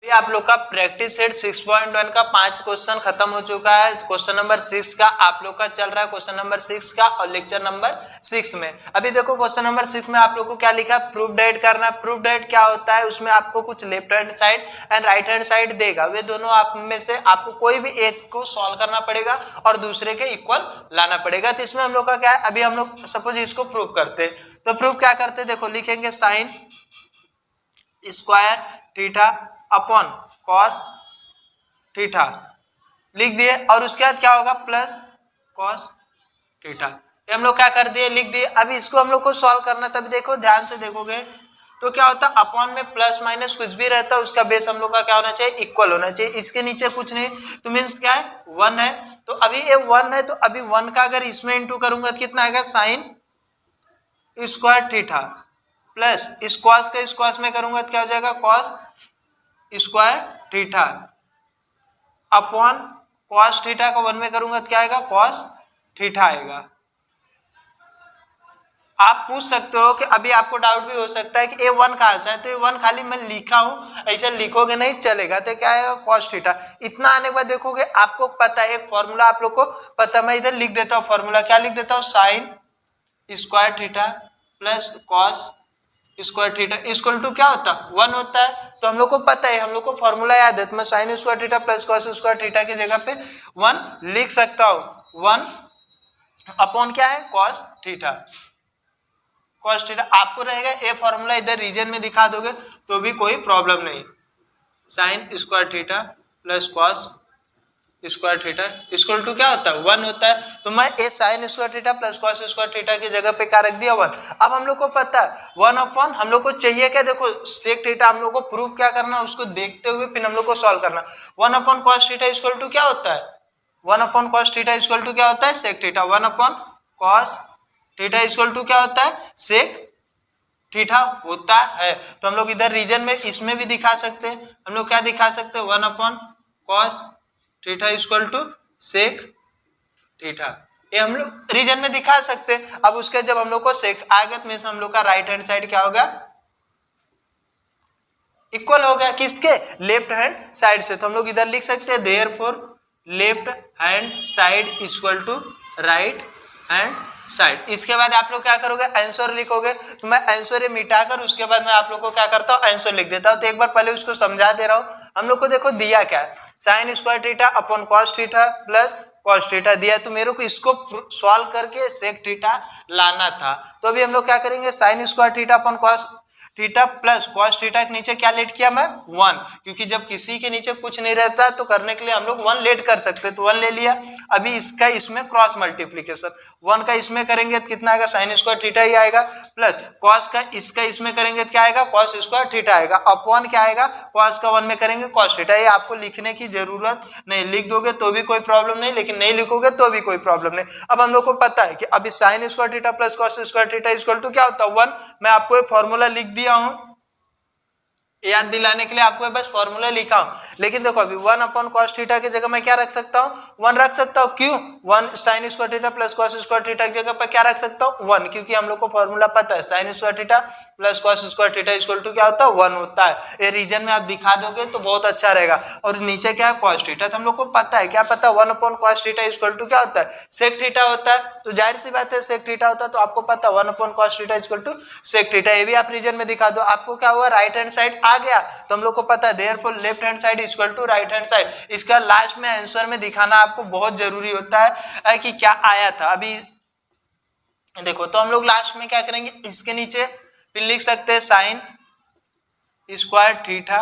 ये आप लोग का प्रैक्टिस सेट 6.1 का 5 क्वेश्चन खत्म हो चुका है। क्वेश्चन नंबर 6 का आप लोग का चल रहा है, क्वेश्चन नंबर 6 का और लेक्चर नंबर 6 में। अभी देखो क्वेश्चन नंबर 6 में आप लोग को क्या लिखा है, प्रूफ डेट करना। प्रूफ डेट क्या होता है, उसमें आपको कुछ left hand side and right hand side देगा, वे दोनों आप में से आपको कोई भी एक को सॉल्व करना पड़ेगा और दूसरे के इक्वल लाना पड़ेगा। तो इसमें हम लोग का क्या है, अभी हम लोग सपोज इसको प्रूफ करते हैं, तो प्रूफ क्या करते हैं, देखो लिखेंगे sign square theta upon cos theta लिख दिए, और उसके बाद क्या होगा प्लस कॉस थीटा। ये हम लोग क्या कर दिए, लिख दिए। अभी इसको हम लोग को सॉल्व करना, तभी देखो ध्यान से देखोगे तो क्या होता है, अपॉन में प्लस माइनस कुछ भी रहता है उसका बेस हम लोग का क्या होना चाहिए, इक्वल होना चाहिए। इसके नीचे कुछ नहीं, तो मीन्स क्या है 1 है, तो अभी ये 1 है, तो अभी 1 का अगर इसमें इंटू करूंगा तो कितना आएगा, साइन स्क्वायर थीटा प्लस इस कॉस का इस कॉस में करूंगा तो क्या हो जाएगा, cos square theta upon cos theta को 1 में करूंगा तो क्या आएगा, कॉस थीटा आएगा। आप पूछ सकते हो कि अभी आपको डाउट भी हो सकता है कि ये 1 कहां से है, तो ये 1 खाली मैं लिखा हूं, ऐसे लिखोगे नहीं चलेगा, तो क्या आएगा, कॉस थीटा। इतना आने के बाद देखोगे आपको पता है एक फॉर्मूला आप लोग को पता, मैं इधर लिख देता हूं फॉर्मूला, क्या लिख देता हूं, sine square theta plus cos square theta equal to क्या होता है, 1 होता है। तो हम लोग को पता है, हम लोग को फॉर्मूला याद है, तो मैं sign square theta plus cos square theta की जगह पे 1 लिख सकता हूं। 1 अपॉन क्या है, कॉस थीटा। कॉस थीटा आपको रहेगा, ये फॉर्मूला इधर रीजन में दिखा दोगे तो भी कोई प्रॉब्लम नहीं। Sine square theta plus cos square theta equal to क्या होता है, 1 होता है। तो मैं a sine square theta plus cos square theta की जगह पे क्या रख दिया, 1। अब हम लोग को पता है 1 अपॉन, हम लोग को चाहिए क्या, देखो सेक थीटा हम लोग को प्रूफ क्या करना, उसको देखते हुए फिर हम लोग को सॉल्व करना। 1 upon cos theta equal to क्या होता है, 1 upon cos theta equal to क्या होता है, sec theta. 1 upon cos theta equal to क्या होता है, सेक थीटा होता है। तो हम लोग इधर रीजन में इसमें भी दिखा सकते हैं, हम लोग क्या दिखा सकते हैं, 1 upon cos theta equal to sec theta, ये हम लोग रीजन में दिखा सकते हैं। अब उसके जब हम लोग को सेक आएगा तो मींस हम लोग का राइट हैंड साइड क्या होगा, इक्वल होगा किसके, लेफ्ट हैंड साइड से। तो हम लोग इधर लिख सकते हैं therefore left hand side equal to right hand side. इसके बाद आप लोग क्या करोगे, आंसर लिखोगे। तो मैं आंसर मिटाकर उसके बाद मैं आप लोग को क्या करता हूँ, आंसर लिख देता हूँ। तो एक बार पहले उसको समझा दे रहा हूँ। हम लोग को देखो दिया क्या है, sine square theta upon cos theta plus cos theta दिया, तो मेरे को इसको सॉल्व करके सेक थीटा लाना था। तो अभी हम लोग क्या करेंगे, sign square theta upon cos theta plus cos theta के नीचे क्या लेट किया मैं, 1, क्योंकि जब किसी के नीचे कुछ नहीं रहता तो करने के लिए हम लोग 1 लेट कर सकते हैं, तो 1 ले लिया। अभी इसका इसमें क्रॉस मल्टीप्लीकेशन, 1 का इसमें करेंगे तो कितना आएगा, साइन स्क्वायर थीटा ही आएगा, प्लस कॉस का इसका इसमें करेंगे तो क्या आएगा, कॉस स्क्वायर थीटा आएगा, अपॉन क्या आएगा, कॉस का 1 में करेंगे कॉस थीटा। ये आपको लिखने की जरूरत नहीं, लिख दोगे तो भी कोई प्रॉब्लम नहीं, लेकिन नहीं लिखोगे तो भी कोई प्रॉब्लम नहीं। अब हम लोग को पता है कि अभी sine square theta plus cos square theta equal to क्या होता है, 1। मैं आपको एक फॉर्मूला लिख दिया हूं, याद दिलाने के लिए आपको बस फॉर्मूला लिखा हूं। लेकिन देखो अभी 1 अपॉन कॉस थीटा की जगह मैं क्या रख सकता हूं, 1 रख सकता हूं। क्यों, 1 sign square theta plus cos square theta की जगह पर क्या रख सकता हूं, 1, क्योंकि हम लोग को फॉर्मूला पता है sine square theta plus cos square theta equal to क्या होता है, 1 होता है। ये रीजन में आप दिखा दोगे तो बहुत अच्छा रहेगा। और नीचे क्या है, कॉस थीटा, तो हम लोग को पता है, क्या पता है, 1 upon cos theta equal to क्या होता है, सेक थीटा होता है। तो जाहिर सी बात है सेक थीटा होता है, तो आपको पता है 1 upon cos theta equal to sec theta. ये भी आप रीजन में दिखा दो, आपको क्या हुआ, राइट हैंड साइड आ गया। तो हम लोग को पता है therefore left hand side equal to right hand side. इसका लास्ट में आंसर में दिखाना आपको बहुत जरूरी होता है कि क्या आया था। अभी देखो तो हम लोग लास्ट में क्या करेंगे, इसके नीचे फिर लिख सकते हैं sine square theta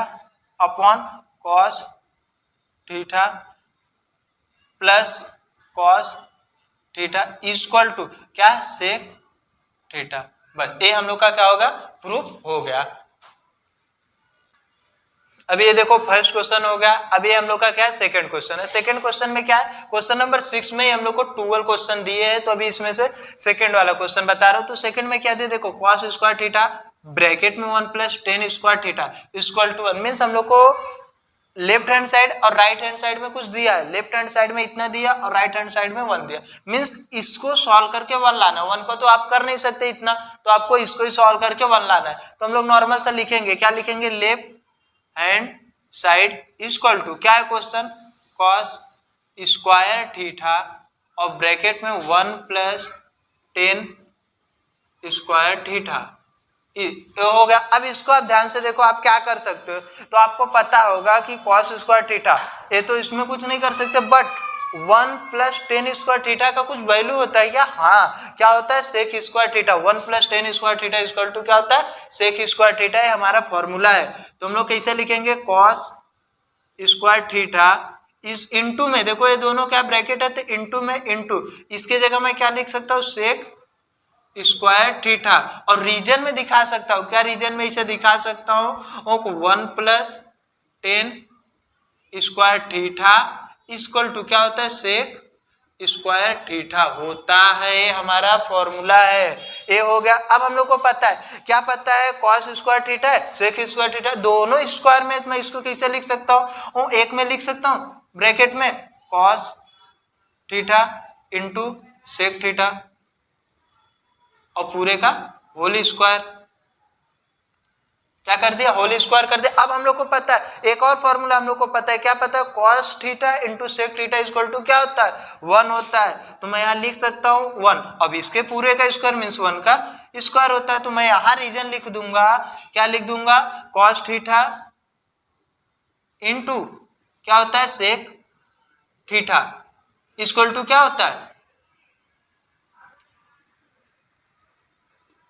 upon cos theta plus cos theta equal to क्या, सेक थीटा। बस ये हम लोग का क्या होगा, प्रूफ हो गया। अभी ये देखो फर्स्ट क्वेश्चन हो गया। अभी हम लोग का क्या है, सेकंड क्वेश्चन है। सेकंड क्वेश्चन में क्या है, क्वेश्चन नंबर 6 में ही हम लोग को 12 क्वेश्चन दिए हैं, तो अभी इसमें से सेकंड वाला क्वेश्चन बता रहा हूं। तो सेकंड में क्या दिया, देखो कॉस स्क्वायर थीटा ब्रैकेट में 1 plus tan square theta equal to 1। Means हम लोग को लेफ्ट हैंड साइड और राइट हैंड साइड में कुछ दिया है, लेफ्ट हैंड साइड में इतना दिया और राइट हैंड साइड में 1 दिया। मीन्स इसको सॉल्व करके 1 लाना, 1 को तो आप कर नहीं सकते इतना, तो आपको इसको ही सॉल्व करके 1 लाना है। तो हम लोग नॉर्मल सा लिखेंगे, क्या लिखेंगे, left hand side equal to क्या है क्वेश्चन, कॉस स्क्वायर थीटा और ब्रैकेट में 1 प्लस टेन स्क्वायर थीटा, ये हो गया। अब इसको आप ध्यान से देखो, आप क्या कर सकते हो, तो आपको पता होगा कि कॉस स्क्वायर थीटा ये तो इसमें कुछ नहीं कर सकते, but 1 plus tan square theta का कुछ वैल्यू होता है क्या, हाँ क्या होता है, sec square theta. 1 plus tan square theta equal to क्या होता है, सेक स्क्वायर थीटा, ये हमारा फॉर्मूला है। तो हम लोग कैसे लिखेंगे, कॉस स्क्वायर थीटा इस इंटू में, देखो ये दोनों क्या ब्रैकेट है, तो इंटू में इंटू, इसके जगह मैं क्या लिख सकता हूँ, सेक स्क्वायर थीटा, और रीजन में दिखा सकता हूँ, क्या रीजन में इसे दिखा सकता हूँ, 1 plus tan square theta equal to क्या होता है, सेक स्क्वायर थीटा होता है, हमारा फॉर्मूला है। ये हो गया। अब हम लोग को पता है, क्या पता है, कॉस स्क्वायर थीटा है, सेक स्क्वायर थीटा, दोनों स्क्वायर में मैं इसको कैसे लिख सकता हूँ, एक में लिख सकता हूँ, ब्रैकेट में cos theta into sec theta और पूरे का होल स्क्वायर, क्या कर दिया, होल स्क्वायर कर दिया। अब हम लोग को पता है एक और फॉर्मूला हम लोग को पता है, क्या पता है, cos theta into sec theta equal to क्या होता है, 1 होता है। तो मैं यहाँ लिख सकता हूँ 1, अब इसके पूरे का स्क्वायर मीन्स 1 का स्क्वायर होता है, तो मैं यहाँ रीजन लिख दूंगा, क्या लिख दूंगा, कॉस थीटा इंटू क्या होता है, सेक थीटा इक्वल टू क्या होता है,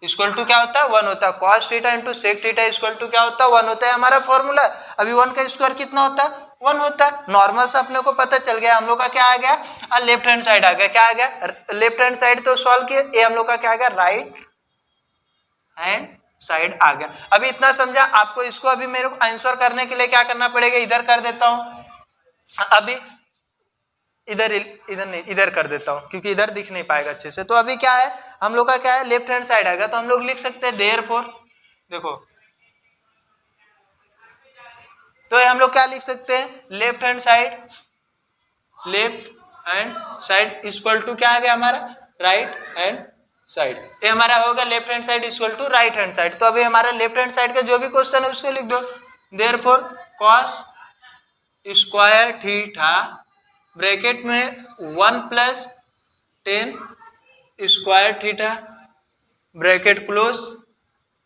इक्वल टू क्या होता है, 1 होता है। Cos theta into sec theta equal to क्या होता है, 1 होता है, हमारा फॉर्मूला। अभी 1 का स्क्वायर कितना होता है, 1 होता है। नॉर्मल से अपने को पता चल गया, हम लोग का क्या आ गया, लेफ्ट हैंड साइड आ गया, क्या आ गया, लेफ्ट हैंड साइड तो सॉल्व किए, ये हम लोग का क्या आ गया, राइट हैंड साइड आ गया। अभी इतना समझा आपको, इसको अभी मेरे को आंसर करने के लिए क्या करना पड़ेगा, इधर कर देता हूं, अभी इधर नहीं, इधर कर देता हूं क्योंकि इधर दिख नहीं पाएगा अच्छे से। तो अभी क्या है, हम लोग का क्या है, लेफ्ट हैंड साइड आएगा, तो हम लोग लिख सकते हैं देयरफॉर, देखो तो हम लोग क्या लिख सकते हैं, left hand side equal to क्या आ गया हमारा, राइट हैंड साइड। ये हमारा होगा left hand side equal to right hand side. तो अभी हमारा लेफ्ट हैंड साइड का जो भी क्वेश्चन है उसको लिख दो, therefore cos square theta bracket में 1 plus tan square theta bracket close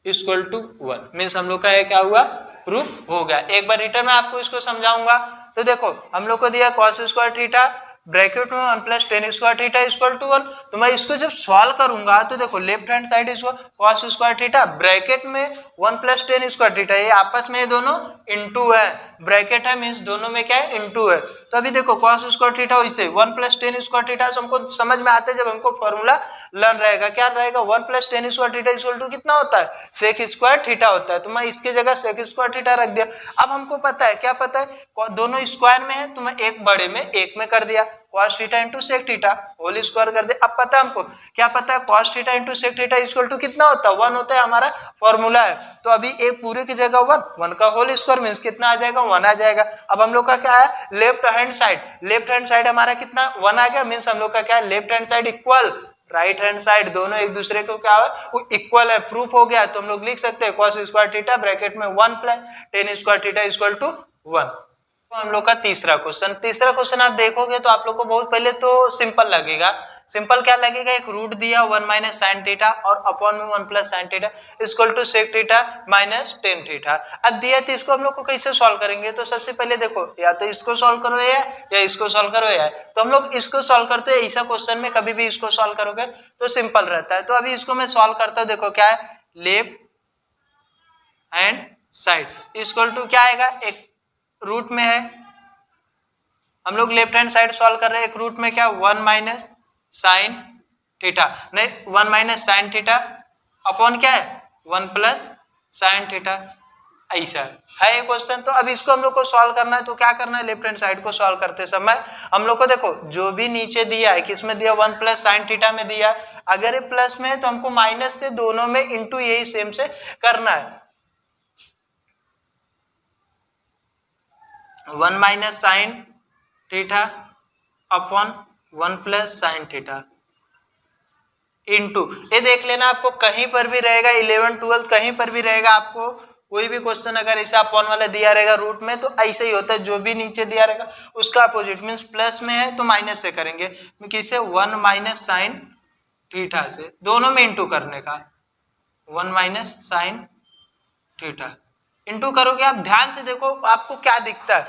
equal to 1, means हम लोग का क्या हुआ, प्रूफ हो गया। एक बार रिटर्न में आपको इसको समझाऊंगा। तो देखो हम लोग को दिया कॉस स्क्वायर थीटा ब्रैकेट में 1 plus tan square theta equal to 1, तो मैं इसको जब सॉल्व करूंगा तो देखो लेफ्ट हैंड साइड इसको कॉस स्क्वायर थीटा ब्रैकेट में 1 प्लस टेन स्क्वायर थीटा, ये आपस में दोनों इनटू है, ब्रैकेट है मीन्स दोनों में क्या है, इनटू है। तो अभी देखो कॉस स्क्वायर थीटा वैसे 1 प्लस टेन स्क्वायर थीटा हमको समझ में आते जब हमको फॉर्मूला लर्न रहेगा, क्या रहेगा, 1 plus tan square theta equal to कितना होता है, सेक स्क्वायर थीटा होता है। तो मैं इसके जगह सेक स्क्वायर थीटा रख दिया। अब हमको पता है, क्या पता है, दोनों स्क्वायर में है तो मैं एक बड़े में एक में कर दिया, cos theta into sec theta whole square कर दे। अब पता है हमको, क्या पता है, cos theta into sec theta equal to कितना होता है, 1 होता है, हमारा फॉर्मूला है। तो अभी एक पूरे की जगह 1 का होल स्क्वायर मीन्स कितना आ जाएगा, 1 आ जाएगा। अब हम लोग का क्या है, लेफ्ट हैंड साइड हमारा कितना 1 आ गया, मीन्स हम लोग का क्या है, left hand side equal right hand side, दोनों एक दूसरे को क्या है, वो इक्वल है, प्रूफ हो गया। तो हम लोग लिख सकते हैं cos स्क्वायर थीटा ब्रैकेट में 1 plus tan square theta equal to 1। तो हम लोग का तीसरा क्वेश्चन आप देखोगे तो आप लोग को बहुत पहले तो सिंपल लगेगा। सिंपल क्या लगेगा, एक रूट दिया 1 माइनस साइन थीटा और अपॉन में 1 plus sine theta equal to sec theta minus tan theta. अब दिया तो इसको हम लोग को कैसे सॉल्व करेंगे, तो सबसे पहले देखो या तो इसको सॉल्व करो या इसको सॉल्व करो या, तो हम लोग इसको सॉल्व करते हैं। ऐसा क्वेश्चन में कभी भी इसको सॉल्व करोगे तो सिंपल रहता है। तो अभी इसको मैं सॉल्व करता हूँ, देखो क्या है, left hand side equal to क्या आएगा, एक रूट में है, हम लोग लेफ्ट हैंड साइड सॉल्व कर रहे हैं, एक रूट में क्या 1 माइनस साइन थीटा, नहीं 1 माइनस साइन थीटा अपॉन क्या है 1 प्लस साइन थीटा, ऐसा है ये क्वेश्चन। तो अब इसको हम लोग को सॉल्व करना है, तो क्या करना है, लेफ्ट हैंड साइड को सॉल्व करते समय हम लोग को देखो जो भी नीचे दिया है, किसमें दिया 1 प्लस साइन थीटा में दिया है, अगर ये प्लस में है तो हमको माइनस से दोनों में इंटू यही सेम से करना है। 1 minus sine theta upon 1 plus sine theta into, ये देख लेना आपको कहीं पर भी रहेगा 11 12 कहीं पर भी रहेगा, आपको कोई भी क्वेश्चन अगर ऐसे अपॉन वाला दिया रहेगा रूट में तो ऐसे ही होता है, जो भी नीचे दिया रहेगा उसका अपोजिट, मीन्स प्लस में है तो माइनस से करेंगे, किससे 1 माइनस साइन थीटा से, दोनों में इंटू करने का, 1 माइनस साइन थीटा इंटू करोगे। आप ध्यान से देखो आपको क्या दिखता है,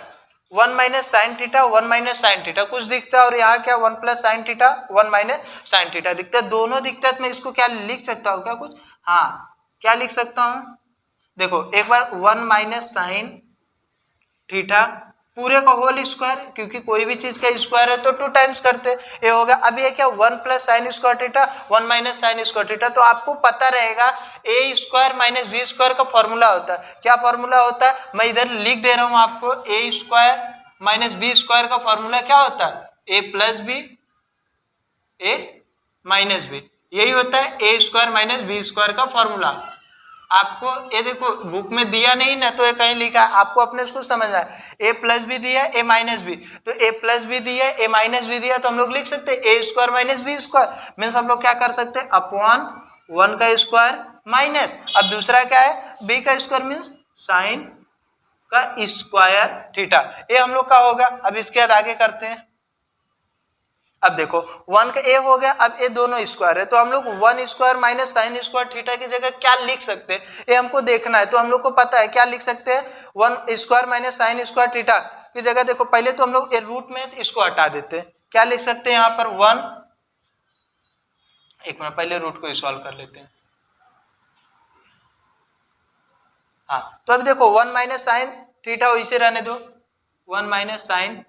1 minus sine theta 1 minus sine theta कुछ दिखता है, और यहाँ क्या 1 plus sine theta 1 minus sine theta दिखता है, दोनों दिखता है। तो मैं इसको क्या लिख सकता हूँ क्या कुछ, हाँ क्या लिख सकता हूँ, देखो एक बार 1 माइनस साइन थीटा पूरे का होल स्क्वायर, क्योंकि कोई भी चीज का स्क्वायर है तो 2 टाइम्स करते ये होगा। अब ये क्या 1 plus sign square theta 1 minus sine square theta, तो आपको पता रहेगा ए स्क्वायर माइनस बी स्क्वायर का फॉर्मूला होता है। क्या फॉर्मूला होता है, मैं इधर लिख दे रहा हूं आपको, ए स्क्वायर माइनस बी स्क्वायर का फॉर्मूला क्या होता है, ए प्लस बी ए माइनस बी, यही होता है ए स्क्वायर माइनस बी स्क्वायर का फॉर्मूला। आपको ये देखो बुक में दिया नहीं ना, तो ये कहीं लिखा है, आपको अपने उसको समझना है, ए प्लस भी दिया ए माइनस भी, तो ए प्लस भी दिया ए माइनस भी दिया, तो हम लोग लिख सकते हैं a square minus b square, means हम लोग क्या कर सकते हैं अपॉन 1 का स्क्वायर माइनस, अब दूसरा क्या है बी का स्क्वायर मीन्स साइन का स्क्वायर थीटा, ये हम लोग का होगा। अब इसके बाद आगे करते हैं। अब देखो 1 का ए हो गया, अब ये दोनों स्क्वायर है, तो हम लोग 1 square minus sine square theta की जगह क्या लिख सकते हैं, ये हमको देखना है। तो हम लोग को पता है क्या लिख सकते हैं, 1 square minus sine square theta की जगह देखो पहले तो हम लोग ये रूट में इसको हटा देते हैं, क्या लिख सकते हैं यहाँ पर 1, एक मिनट पहले रूट को सॉल्व कर लेते हैं। हाँ तो अब देखो 1 माइनस साइन थीटा वैसे रहने दो, 1 minus sine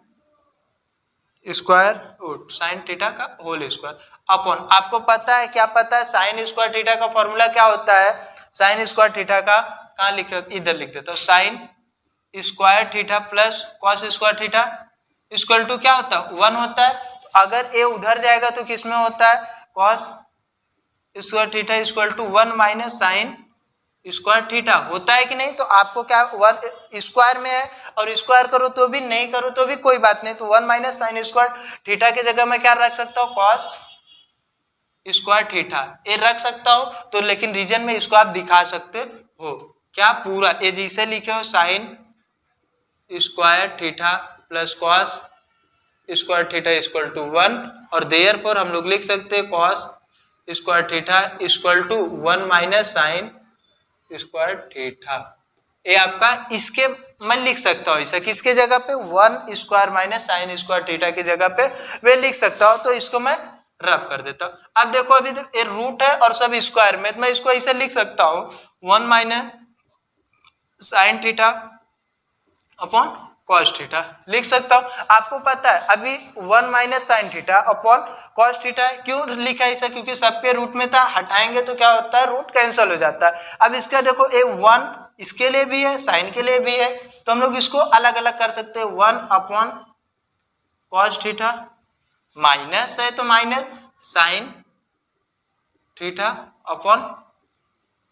square root sine theta का होल स्क्वायर अपॉन, आपको पता है क्या पता है, साइन स्क्वायर थीटा का फॉर्मूला क्या होता है, साइन स्क्वायर थीटा का कहाँ लिखे, इधर लिख देता हूँ, sine square theta plus cos square theta equal to क्या होता है 1 होता है। अगर ए उधर जाएगा तो किसमें होता है, cos square theta equal to 1 minus sine square theta होता है कि नहीं। तो आपको क्या 1 स्क्वायर में है और स्क्वायर करो तो भी नहीं करो तो भी कोई बात नहीं, तो 1 माइनस साइन स्क्वायर थीटा की जगह मैं क्या रख सकता हूँ, कॉस स्क्वायर थीटा ये रख सकता हूँ। तो लेकिन रीजन में इसको आप दिखा सकते हो क्या पूरा, ये जिसे लिखे हो sine square theta plus cos square theta equal to 1, और देयरफॉर हम लोग लिख सकते हैं cos square theta equal to 1 minus sine square theta. ये आपका इसके मैं लिख सकता हूँ ऐसा, किसके जगह पे 1 square minus sine square theta की जगह पे वे लिख सकता हूँ, तो इसको मैं रब कर देता हूँ। अब देखो अभी ये रूट है और सब स्क्वायर में, तो मैं इसको ऐसे लिख सकता हूँ 1 minus sine theta upon cos theta लिख सकता हूँ। आपको पता है अभी 1 minus sine theta upon cos theta है, क्यों लिखा ऐसा, क्योंकि सबके रूट में था, हटाएंगे तो क्या होता है रूट कैंसिल हो जाता है। अब इसका देखो ए 1 इसके लिए भी है साइन के लिए भी है, तो हम लोग इसको अलग अलग कर सकते हैं, 1 अपॉन कॉस थीटा माइनस है तो minus sine theta upon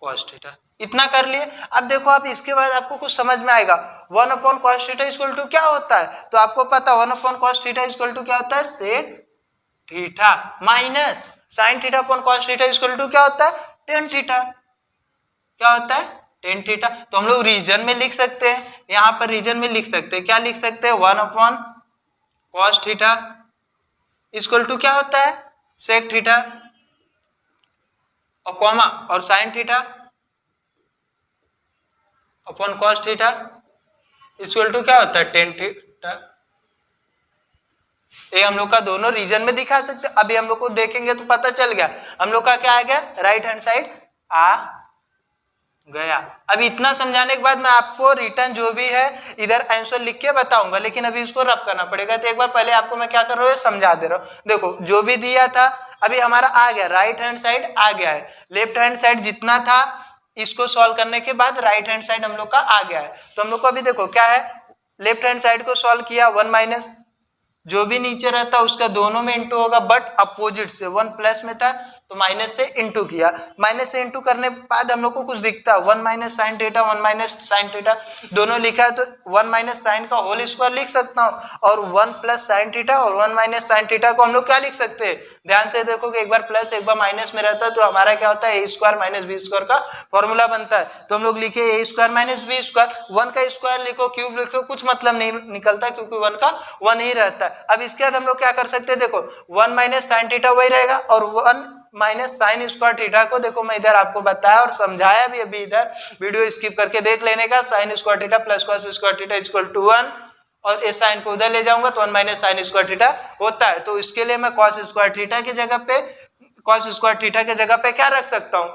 cos theta, इतना कर लिए। अब देखो आप इसके बाद आपको कुछ समझ में आएगा, 1 upon cos theta equal to क्या होता है, तो आपको पता 1 upon cos theta equal to क्या होता है, sec theta minus sine theta upon cos theta equal to क्या होता है, टेन थीटा, क्या होता है टेन थीटा। तो हम लोग रीजन में लिख सकते हैं, यहाँ पर रीजन में लिख सकते हैं, क्या लिख सकते हैं 1 upon cos theta equal to क्या होता है सेक थीटा और कॉमा और sine theta upon cos theta equal to क्या होता है टेन थीटा। ये हम लोग का दोनों रीजन में दिखा सकते हैं। अभी हम लोग को देखेंगे तो पता चल गया हम लोग का क्या आ गया, राइट हैंड साइड आ गया। अभी इतना समझाने के बाद मैं आपको रिटर्न जो भी है इधर आंसर लिख के बताऊंगा, लेकिन अभी इसको रब करना पड़ेगा। तो एक बार पहले आपको मैं क्या कर रहा हूँ समझा दे रहा हूँ। देखो जो भी दिया था अभी हमारा आ गया, राइट हैंड साइड आ गया है, लेफ्ट हैंड साइड जितना था इसको सॉल्व करने के बाद राइट हैंड साइड हम लोग का आ गया है। तो हम लोग को अभी देखो क्या है, लेफ्ट हैंड साइड को सॉल्व किया, 1 माइनस जो भी नीचे रहता उसका दोनों में इंटू होगा, बट अपोजिट से 1 प्लस में था तो माइनस से इंटू किया, माइनस से इंटू करने के बाद हम लोग को कुछ दिखता है 1 minus sine theta 1 minus sine theta दोनों लिखा है, तो 1 माइनस साइन का होल स्क्वायर लिख सकता हूँ और 1 प्लस साइन थीटा और 1 माइनस साइन थीटा को हम लोग क्या लिख सकते हैं, ध्यान से देखो कि एक बार प्लस एक बार माइनस में रहता है तो हमारा क्या होता है ए स्क्वायर माइनस बी स्क्वायर का फॉर्मूला बनता है। तो हम लोग लिखे ए स्क्वायर माइनस बी स्क्वायर, 1 का स्क्वायर लिखो क्यूब लिखो कुछ मतलब नहीं निकलता क्योंकि 1 का 1 ही रहता है। अब इसके बाद हम लोग क्या कर सकते हैं, देखो 1 माइनस साइन थीटा वही रहेगा और 1 माइनस साइन स्क्वायर थीटा को देखो मैं इधर आपको बताया और समझाया भी, अभी इधर वीडियो स्किप करके देख लेने का, sine square theta plus cos square theta equal to 1 और इस साइन को उधर ले जाऊंगा तो 1 माइनस साइन स्क्वायर थीटा होता है। तो इसके लिए मैं कॉस स्क्वायर थीटा की जगह पे कॉस स्क्वायर थीटा की जगह पे क्या रख सकता हूँ,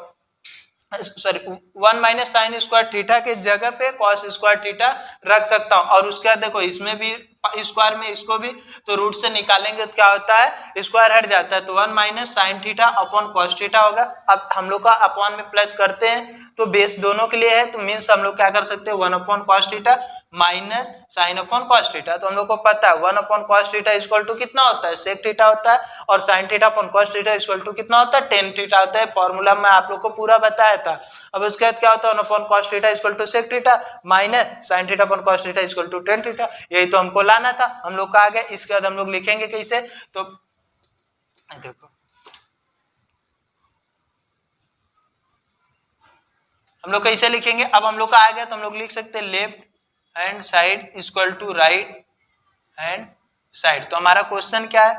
sorry 1 minus sine square theta के जगह पे कॉस स्क्वायर थीटा रख सकता हूँ। और उसके बाद देखो इसमें भी स्क्वायर में इसको भी तो रूट से निकालेंगे तो क्या होता है स्क्वायर हट जाता है, तो 1 minus sine theta upon cos theta होगा। अब हम लोग का अपॉन में प्लस करते हैं तो बेस दोनों के लिए है, तो मीन्स हम लोग क्या कर सकते हैं 1 upon cos theta minus sine upon cos theta. तो हम लोग को पता है 1 upon cos theta equal to कितना होता है सेक थीटा होता है और sine theta upon cos theta equal to कितना होता है टेन थीटा होता है। फॉर्मूला में आप लोग को पूरा बताया था। अब उसके बाद क्या होता है 1 upon cos theta equal to sec theta minus sine theta upon cos theta equal to tan theta, यही तो हमको लाना था, हम लोग का आ गया। इसके बाद हम लोग लिखेंगे कैसे, तो देखो हम लोग कैसे लिखेंगे, अब हम लोग का आ गया तो हम लोग लिख सकते हैं left hand side equal to right hand side. तो हमारा क्वेश्चन क्या है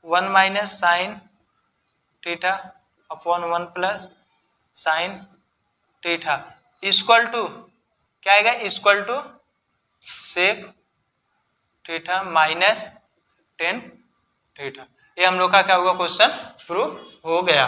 1 minus sine theta upon 1 plus sine theta equal to क्या आएगा equal to sec theta minus tan theta. ये हम लोग का क्या होगा क्वेश्चन प्रूव हो गया।